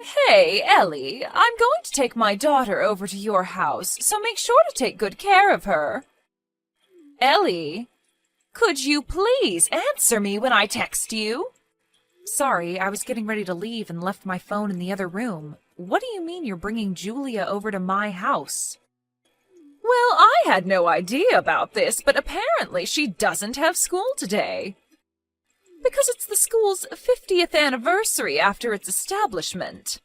Hey, Ellie, I'm going to take my daughter over to your house, so make sure to take good care of her. Ellie, could you please answer me when I text you? Sorry, I was getting ready to leave and left my phone in the other room. What do you mean you're bringing Julia over to my house? Well, I had no idea about this, but apparently she doesn't have school today. Because it's the school's 50th anniversary after its establishment.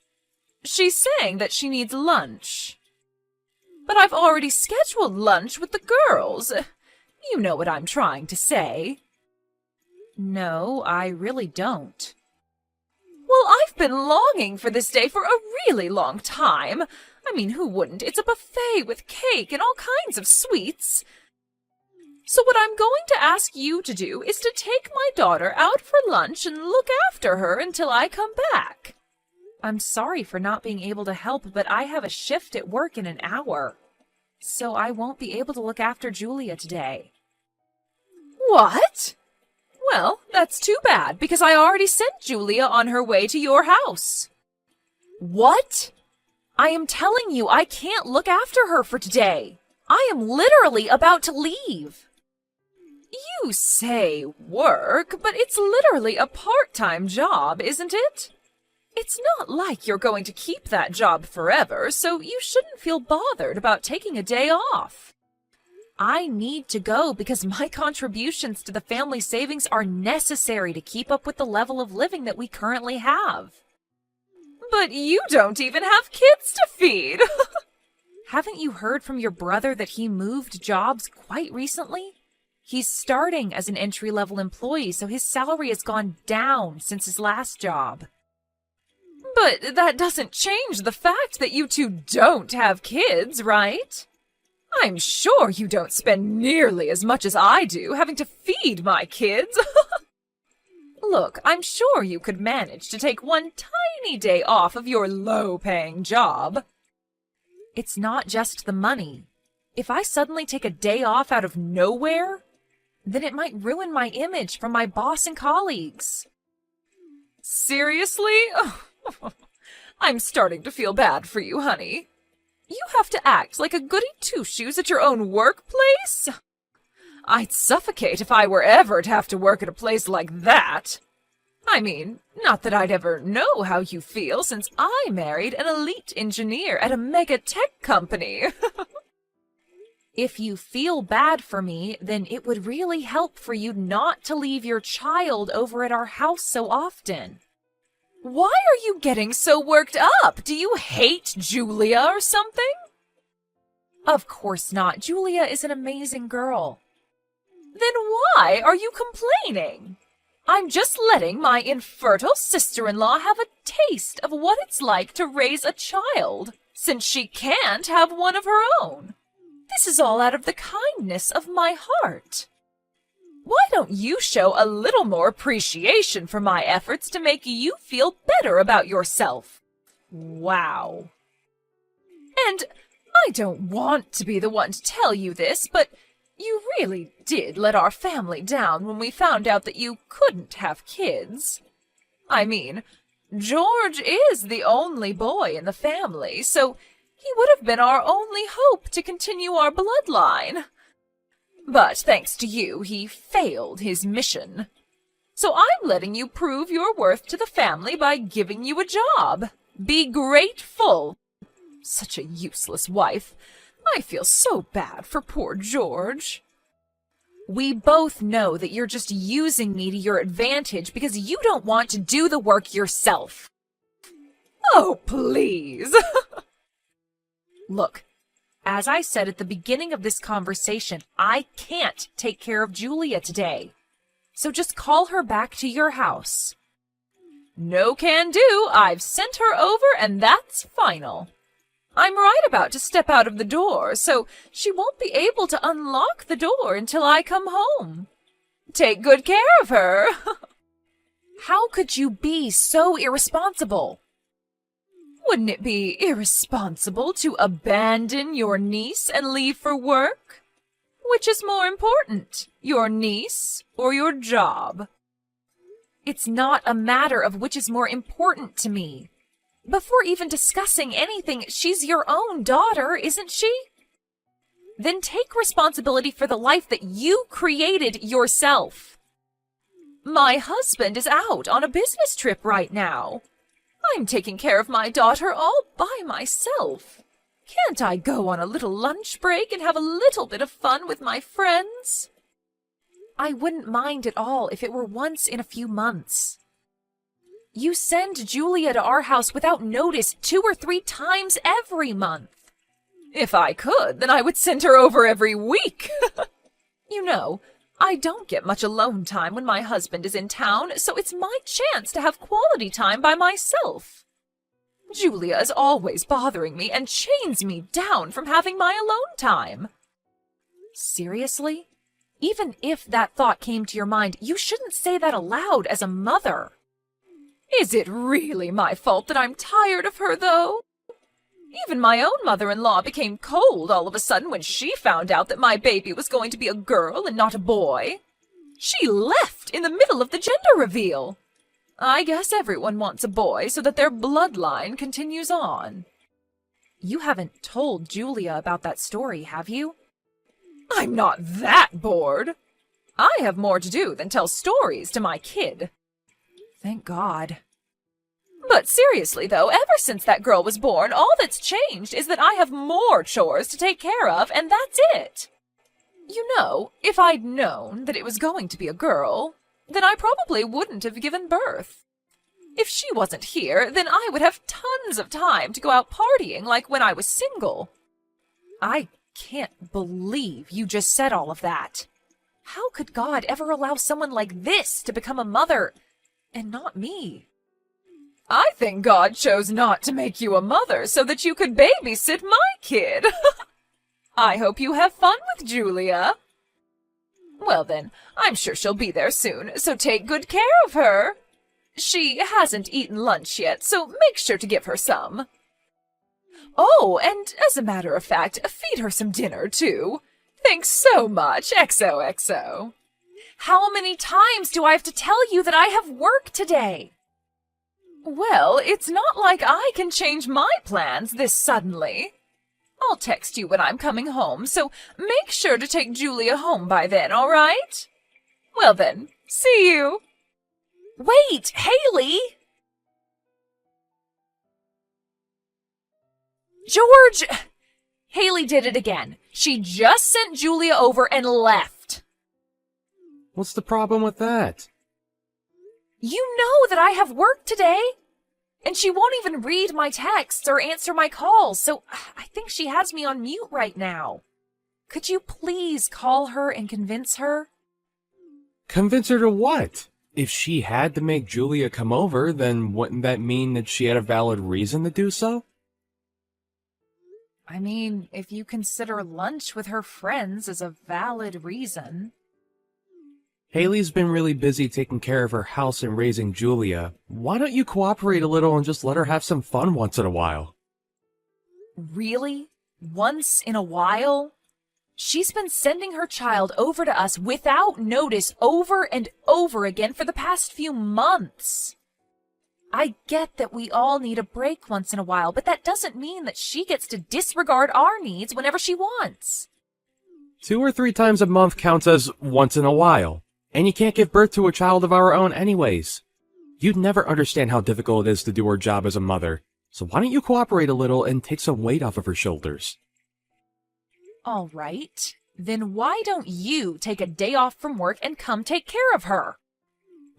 She's saying that she needs lunch. But I've already scheduled lunch with the girls. You know what I'm trying to say. No, I really don't. Well, I've been longing for this day for a really long time. I mean, who wouldn't? It's a buffet with cake and all kinds of sweets. So what I'm going to ask you to do is to take my daughter out for lunch and look after her until I come back. I'm sorry for not being able to help, but I have a shift at work in an hour. So I won't be able to look after Julia today. What? Well, that's too bad, because I already sent Julia on her way to your house. What? I am telling you I can't look after her for today. I am literally about to leave. You say work, but it's literally a part-time job, isn't it? It's not like you're going to keep that job forever, so you shouldn't feel bothered about taking a day off. I need to go because my contributions to the family savings are necessary to keep up with the level of living that we currently have. But you don't even have kids to feed. Haven't you heard from your brother that he moved jobs quite recently? He's starting as an entry-level employee, so his salary has gone down since his last job. But that doesn't change the fact that you two don't have kids, right? I'm sure you don't spend nearly as much as I do having to feed my kids. Look, I'm sure you could manage to take one tiny day off of your low-paying job. It's not just the money. If I suddenly take a day off out of nowhere, then it might ruin my image from my boss and colleagues. Seriously? I'm starting to feel bad for you, honey. You have to act like a goody two-shoes at your own workplace? I'd suffocate if I were ever to have to work at a place like that. I mean, not that I'd ever know how you feel since I married an elite engineer at a mega tech company. If you feel bad for me, then it would really help for you not to leave your child over at our house so often. Why are you getting so worked up? Do you hate Julia or something? Of course not. Julia is an amazing girl. Then why are you complaining? I'm just letting my infertile sister-in-law have a taste of what it's like to raise a child, since she can't have one of her own. This is all out of the kindness of my heart. Why don't you show a little more appreciation for my efforts to make you feel better about yourself? Wow. And I don't want to be the one to tell you this, but you really did let our family down when we found out that you couldn't have kids. I mean, George is the only boy in the family, so he would have been our only hope to continue our bloodline. But thanks to you, he failed his mission. So I'm letting you prove your worth to the family by giving you a job. Be grateful. Such a useless wife. I feel so bad for poor George. We both know that you're just using me to your advantage because you don't want to do the work yourself. Oh, please. Look, as I said at the beginning of this conversation, I can't take care of Julia today. So just call her back to your house. No can do. I've sent her over and that's final. I'm right about to step out of the door, so she won't be able to unlock the door until I come home. Take good care of her. How could you be so irresponsible? Wouldn't it be irresponsible to abandon your niece and leave for work? Which is more important, your niece or your job? It's not a matter of which is more important to me. Before even discussing anything, she's your own daughter, isn't she? Then take responsibility for the life that you created yourself. My husband is out on a business trip right now. I'm taking care of my daughter all by myself. Can't I go on a little lunch break and have a little bit of fun with my friends? I wouldn't mind at all if it were once in a few months. You send Julia to our house without notice 2 or 3 times every month. If I could, then I would send her over every week. You know, I don't get much alone time when my husband is in town, so it's my chance to have quality time by myself. Julia is always bothering me and chains me down from having my alone time. Seriously? Even if that thought came to your mind, you shouldn't say that aloud as a mother. Is it really my fault that I'm tired of her, though? Even my own mother-in-law became cold all of a sudden when she found out that my baby was going to be a girl and not a boy. She left in the middle of the gender reveal. I guess everyone wants a boy so that their bloodline continues on. You haven't told Julia about that story, have you? I'm not that bored. I have more to do than tell stories to my kid. Thank God. But seriously, though, ever since that girl was born, all that's changed is that I have more chores to take care of, and that's it. You know, if I'd known that it was going to be a girl, then I probably wouldn't have given birth. If she wasn't here, then I would have tons of time to go out partying like when I was single. I can't believe you just said all of that. How could God ever allow someone like this to become a mother, and not me? I think God chose not to make you a mother so that you could babysit my kid. I hope you have fun with Julia. Well then, I'm sure she'll be there soon, so take good care of her. She hasn't eaten lunch yet, so make sure to give her some. Oh, and as a matter of fact, feed her some dinner, too. Thanks so much, XOXO. How many times do I have to tell you that I have work today? Well, it's not like I can change my plans this suddenly. I'll text you when I'm coming home, so make sure to take Julia home by then, all right? Well then, see you. Wait, Haley! George! Haley did it again. She just sent Julia over and left. What's the problem with that? You know that I have work today, and she won't even read my texts or answer my calls, so I think she has me on mute right now. Could you please call her and convince her? Convince her to what? If she had to make Julia come over, then wouldn't that mean that she had a valid reason to do so? I mean, if you consider lunch with her friends as a valid reason. Haley's been really busy taking care of her house and raising Julia. Why don't you cooperate a little and just let her have some fun once in a while? Really? Once in a while? She's been sending her child over to us without notice over and over again for the past few months. I get that we all need a break once in a while, but that doesn't mean that she gets to disregard our needs whenever she wants. 2 or 3 times a month counts as once in a while. And you can't give birth to a child of our own anyways. You'd never understand how difficult it is to do her job as a mother. So why don't you cooperate a little and take some weight off of her shoulders? All right. Then why don't you take a day off from work and come take care of her?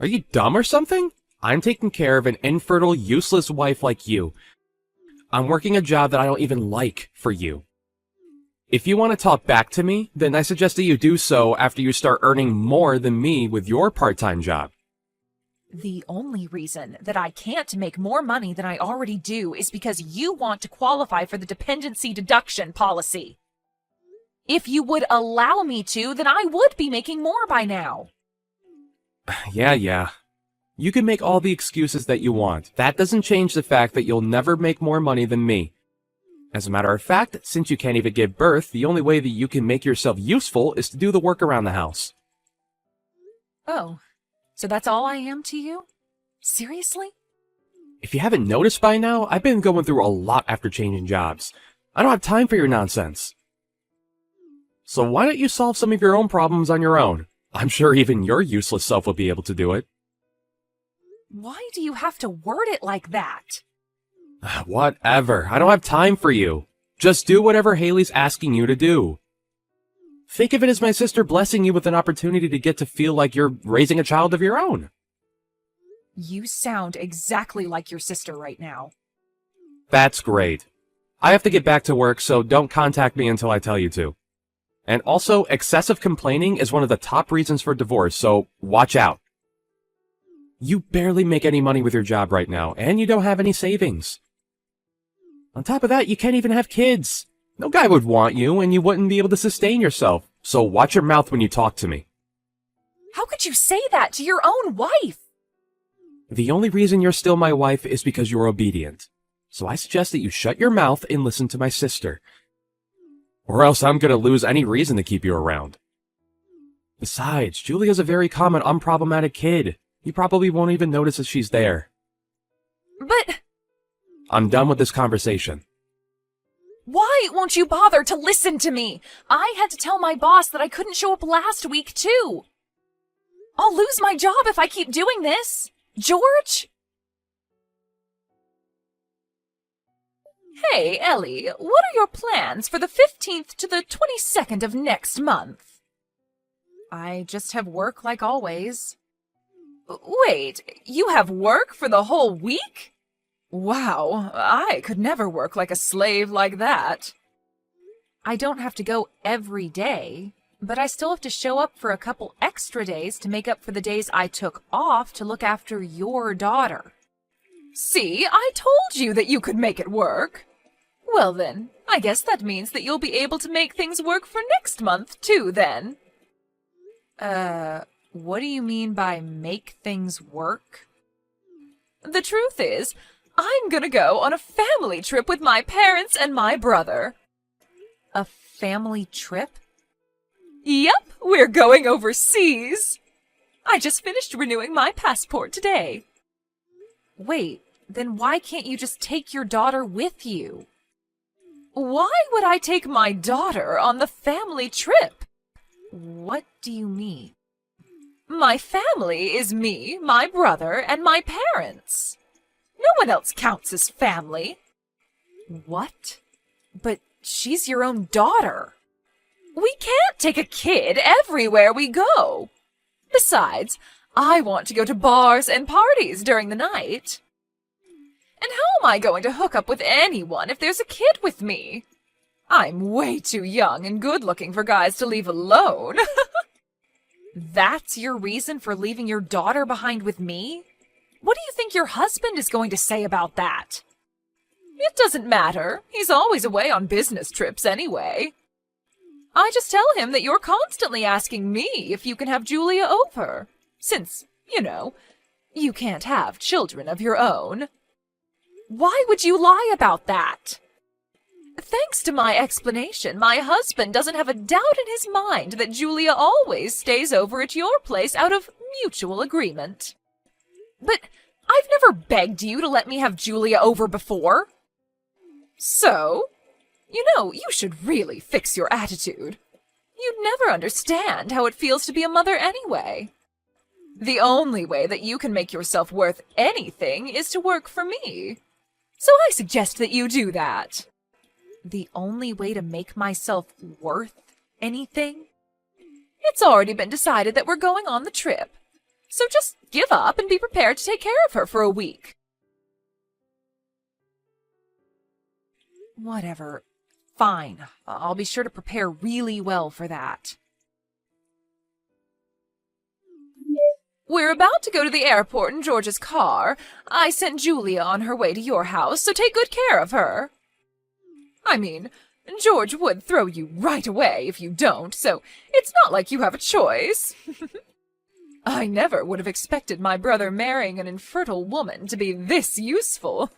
Are you dumb or something? I'm taking care of an infertile, useless wife like you. I'm working a job that I don't even like for you. If you want to talk back to me, then I suggest that you do so after you start earning more than me with your part-time job. The only reason that I can't make more money than I already do is because you want to qualify for the dependency deduction policy. If you would allow me to, then I would be making more by now. Yeah. You can make all the excuses that you want. That doesn't change the fact that you'll never make more money than me. As a matter of fact, since you can't even give birth, the only way that you can make yourself useful is to do the work around the house. Oh, so that's all I am to you? Seriously? If you haven't noticed by now, I've been going through a lot after changing jobs. I don't have time for your nonsense. So why don't you solve some of your own problems on your own? I'm sure even your useless self will be able to do it. Why do you have to word it like that? Whatever. I don't have time for you. Just do whatever Haley's asking you to do. Think of it as my sister blessing you with an opportunity to get to feel like you're raising a child of your own. You sound exactly like your sister right now. That's great. I have to get back to work, so don't contact me until I tell you to. And also, excessive complaining is one of the top reasons for divorce, so watch out. You barely make any money with your job right now, and you don't have any savings. On top of that, you can't even have kids. No guy would want you, and you wouldn't be able to sustain yourself, so watch your mouth when you talk to me. How could you say that to your own wife? The only reason you're still my wife is because you're obedient. So I suggest that you shut your mouth and listen to my sister. Or else I'm gonna lose any reason to keep you around. Besides, Julia's a very calm and unproblematic kid. You probably won't even notice that she's there. But... I'm done with this conversation. Why won't you bother to listen to me? I had to tell my boss that I couldn't show up last week, too. I'll lose my job if I keep doing this. George? Hey, Ellie, what are your plans for the 15th to the 22nd of next month? I just have work like always. Wait, you have work for the whole week? Wow, I could never work like a slave like that. I don't have to go every day, but I still have to show up for a couple extra days to make up for the days I took off to look after your daughter. See, I told you that you could make it work. Well then, I guess that means that you'll be able to make things work for next month too, then. What do you mean by make things work? The truth is, I'm gonna go on a family trip with my parents and my brother. A family trip? Yep, we're going overseas. I just finished renewing my passport today. Wait, then why can't you just take your daughter with you? Why would I take my daughter on the family trip? What do you mean? My family is me, my brother, and my parents. No one else counts as family. What? But she's your own daughter. We can't take a kid everywhere we go. Besides, I want to go to bars and parties during the night. And how am I going to hook up with anyone if there's a kid with me? I'm way too young and good-looking for guys to leave alone. That's your reason for leaving your daughter behind with me? What do you think your husband is going to say about that? It doesn't matter. He's always away on business trips anyway. I just tell him that you're constantly asking me if you can have Julia over, since, you know, you can't have children of your own. Why would you lie about that? Thanks to my explanation, my husband doesn't have a doubt in his mind that Julia always stays over at your place out of mutual agreement. But I've never begged you to let me have Julia over before. So, you know, you should really fix your attitude. You'd never understand how it feels to be a mother anyway. The only way that you can make yourself worth anything is to work for me. So I suggest that you do that. The only way to make myself worth anything? It's already been decided that we're going on the trip. So just give up and be prepared to take care of her for a week. Whatever. Fine. I'll be sure to prepare really well for that. We're about to go to the airport in George's car. I sent Julia on her way to your house, so take good care of her. I mean, George would throw you right away if you don't, so it's not like you have a choice. I never would have expected my brother marrying an infertile woman to be this useful.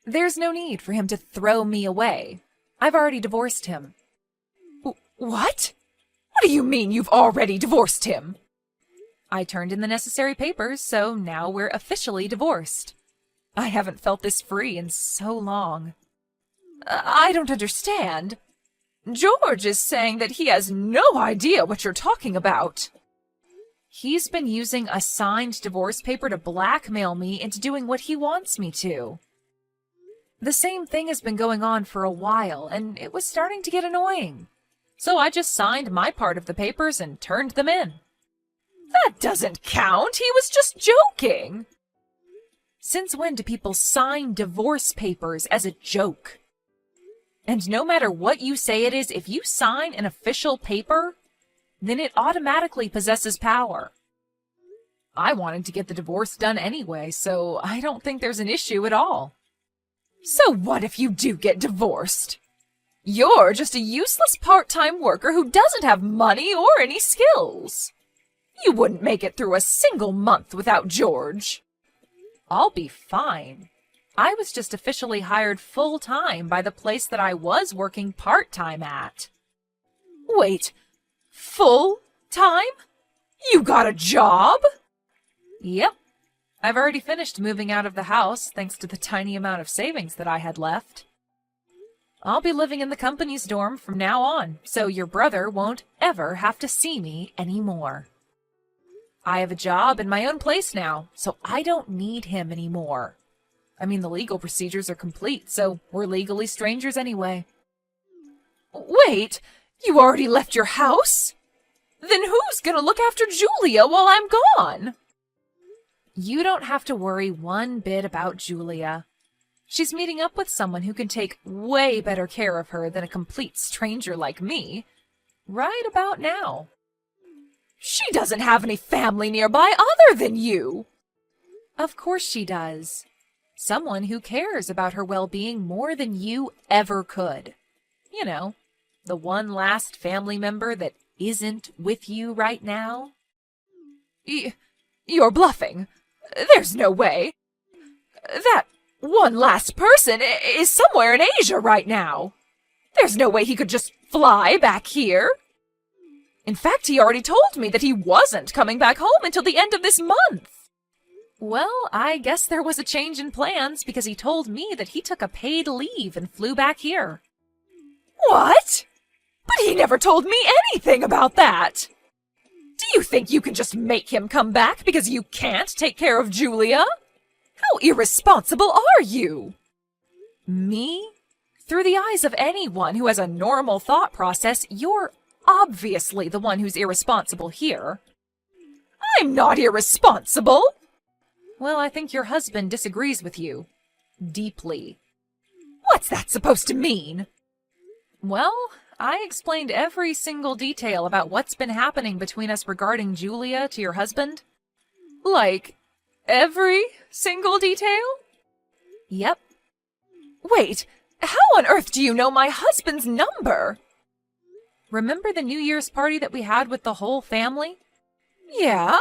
There's no need for him to throw me away. I've already divorced him. What? What do you mean you've already divorced him? I turned in the necessary papers, so now we're officially divorced. I haven't felt this free in so long. I don't understand. George is saying that he has no idea what you're talking about. He's been using a signed divorce paper to blackmail me into doing what he wants me to. The same thing has been going on for a while, and it was starting to get annoying. So I just signed my part of the papers and turned them in. That doesn't count. He was just joking. Since when do people sign divorce papers as a joke? And no matter what you say it is, if you sign an official paper, then it automatically possesses power. I wanted to get the divorce done anyway, so I don't think there's an issue at all. So what if you do get divorced? You're just a useless part-time worker who doesn't have money or any skills. You wouldn't make it through a single month without George. I'll be fine. I was just officially hired full-time by the place that I was working part-time at. Wait, full-time? You got a job? Yep. I've already finished moving out of the house thanks to the tiny amount of savings that I had left. I'll be living in the company's dorm from now on, so your brother won't ever have to see me anymore. I have a job in my own place now, so I don't need him anymore. I mean, the legal procedures are complete, so we're legally strangers anyway. Wait, you already left your house? Then who's gonna look after Julia while I'm gone? You don't have to worry one bit about Julia. She's meeting up with someone who can take way better care of her than a complete stranger like me, right about now. She doesn't have any family nearby other than you. Of course she does. Someone who cares about her well-being more than you ever could. You know, the one last family member that isn't with you right now. You're bluffing. There's no way. That one last person is somewhere in Asia right now. There's no way he could just fly back here. In fact, he already told me that he wasn't coming back home until the end of this month. Well, I guess there was a change in plans because he told me that he took a paid leave and flew back here. What? But he never told me anything about that. Do you think you can just make him come back because you can't take care of Julia? How irresponsible are you? Me? Through the eyes of anyone who has a normal thought process, you're obviously the one who's irresponsible here. I'm not irresponsible. Well, I think your husband disagrees with you. Deeply. What's that supposed to mean? Well, I explained every single detail about what's been happening between us regarding Julia to your husband. Like, every single detail? Yep. Wait, how on earth do you know my husband's number? Remember the New Year's party that we had with the whole family? Yeah.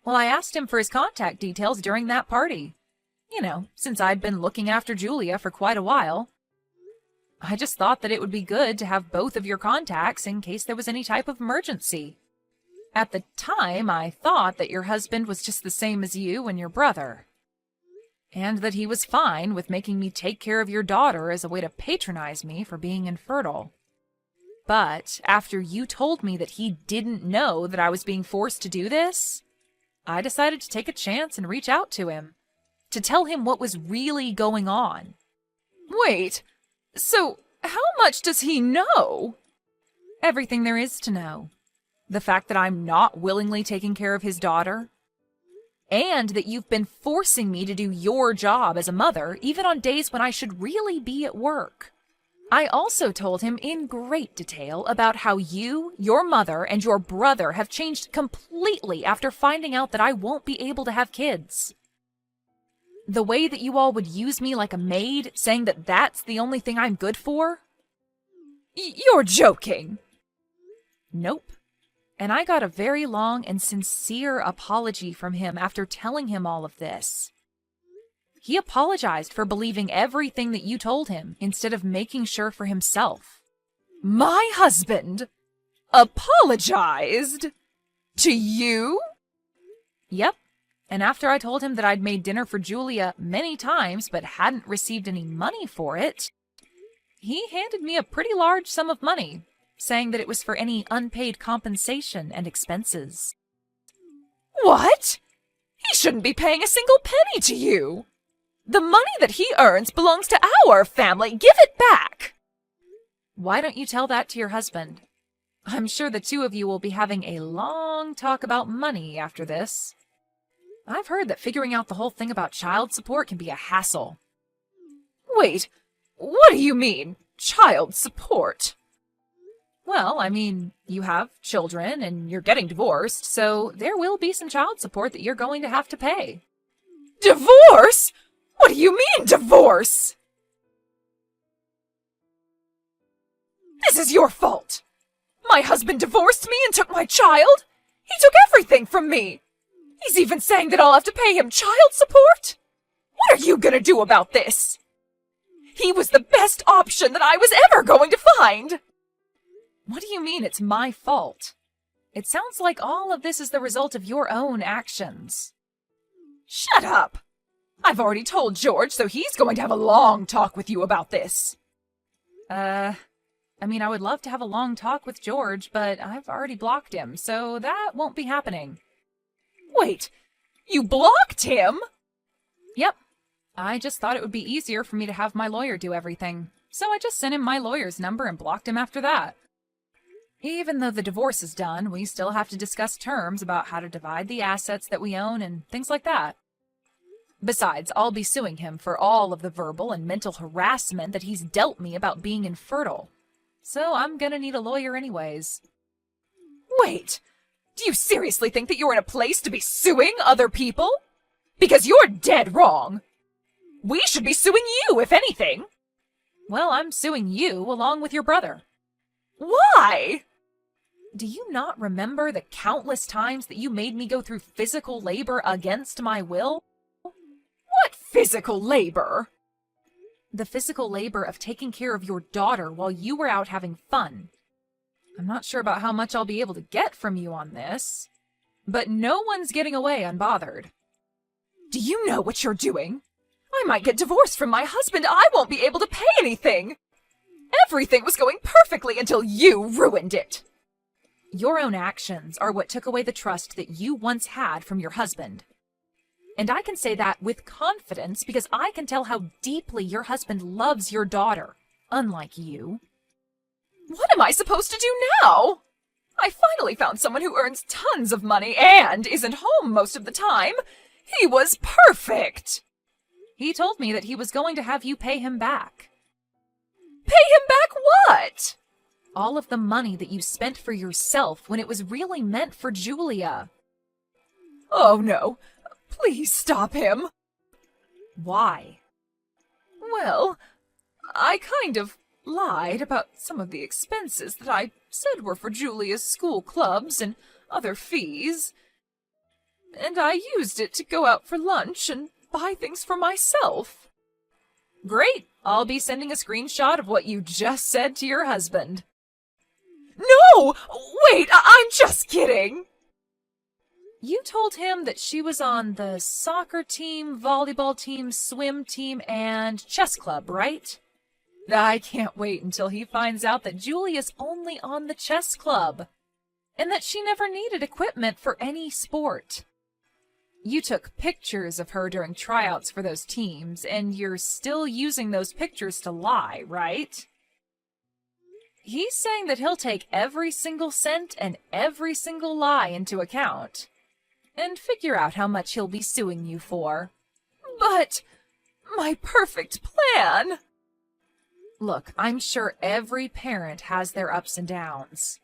Well, I asked him for his contact details during that party. You know, since I'd been looking after Julia for quite a while. I just thought that it would be good to have both of your contacts in case there was any type of emergency. At the time, I thought that your husband was just the same as you and your brother. And that he was fine with making me take care of your daughter as a way to patronize me for being infertile. But after you told me that he didn't know that I was being forced to do this, I decided to take a chance and reach out to him, to tell him what was really going on. Wait, so how much does he know? Everything there is to know. The fact that I'm not willingly taking care of his daughter, and that you've been forcing me to do your job as a mother, even on days when I should really be at work. I also told him in great detail about how you, your mother, and your brother have changed completely after finding out that I won't be able to have kids. The way that you all would use me like a maid, saying that that's the only thing I'm good for? You're joking. Nope. And I got a very long and sincere apology from him after telling him all of this. He apologized for believing everything that you told him instead of making sure for himself. My husband apologized to you? Yep. And after I told him that I'd made dinner for Julia many times but hadn't received any money for it, he handed me a pretty large sum of money, saying that it was for any unpaid compensation and expenses. What? He shouldn't be paying a single penny to you. The money that he earns belongs to our family. Give it back. Why don't you tell that to your husband? I'm sure the two of you will be having a long talk about money after this. I've heard that figuring out the whole thing about child support can be a hassle. Wait, what do you mean, child support? Well, I mean, you have children and you're getting divorced, so there will be some child support that you're going to have to pay. Divorce? What do you mean, divorce? This is your fault. My husband divorced me and took my child. He took everything from me. He's even saying that I'll have to pay him child support. What are you gonna do about this? He was the best option that I was ever going to find. What do you mean it's my fault? It sounds like all of this is the result of your own actions. Shut up. I've already told George, so he's going to have a long talk with you about this. I would love to have a long talk with George, but I've already blocked him, so that won't be happening. Wait, you blocked him? Yep. I just thought it would be easier for me to have my lawyer do everything, so I just sent him my lawyer's number and blocked him after that. Even though the divorce is done, we still have to discuss terms about how to divide the assets that we own and things like that. Besides, I'll be suing him for all of the verbal and mental harassment that he's dealt me about being infertile. So I'm gonna need a lawyer anyways. Wait, do you seriously think that you're in a place to be suing other people? Because you're dead wrong. We should be suing you, if anything. Well, I'm suing you along with your brother. Why? Do you not remember the countless times that you made me go through physical labor against my will? What physical labor? The physical labor of taking care of your daughter while you were out having fun. I'm not sure about how much I'll be able to get from you on this, but no one's getting away unbothered. Do you know what you're doing? I might get divorced from my husband. I won't be able to pay anything. Everything was going perfectly until you ruined it. Your own actions are what took away the trust that you once had from your husband. And I can say that with confidence because I can tell how deeply your husband loves your daughter, unlike you. What am I supposed to do now? I finally found someone who earns tons of money and isn't home most of the time. He was perfect. He told me that he was going to have you pay him back. Pay him back what? All of the money that you spent for yourself when it was really meant for Julia. Oh no, please stop him. Why? Well, I kind of lied about some of the expenses that I said were for Julia's school clubs and other fees. And I used it to go out for lunch and buy things for myself. Great! I'll be sending a screenshot of what you just said to your husband. No! Wait, I'm just kidding! You told him that she was on the soccer team, volleyball team, swim team, and chess club, right? I can't wait until he finds out that Julia's only on the chess club, and that she never needed equipment for any sport. You took pictures of her during tryouts for those teams, and you're still using those pictures to lie, right? He's saying that he'll take every single cent and every single lie into account, and figure out how much he'll be suing you for. But my perfect plan! Look, I'm sure every parent has their ups and downs.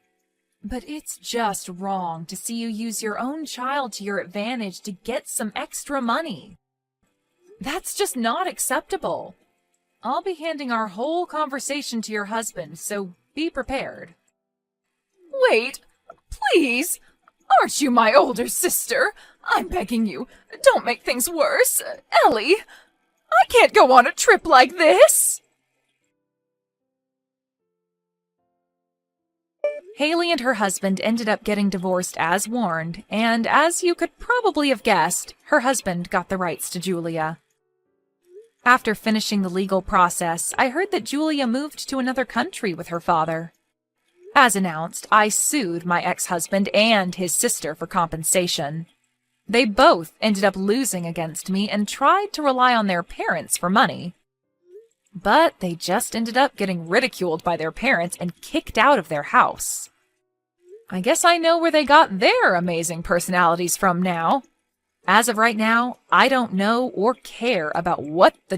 But it's just wrong to see you use your own child to your advantage to get some extra money. That's just not acceptable. I'll be handing our whole conversation to your husband, so be prepared. Wait, please! Aren't you my older sister? I'm begging you, don't make things worse. Ellie, I can't go on a trip like this! Haley and her husband ended up getting divorced as warned, and as you could probably have guessed, her husband got the rights to Julia. After finishing the legal process, I heard that Julia moved to another country with her father. As announced, I sued my ex-husband and his sister for compensation. They both ended up losing against me and tried to rely on their parents for money. But they just ended up getting ridiculed by their parents and kicked out of their house. I guess I know where they got their amazing personalities from now. As of right now, I don't know or care about what the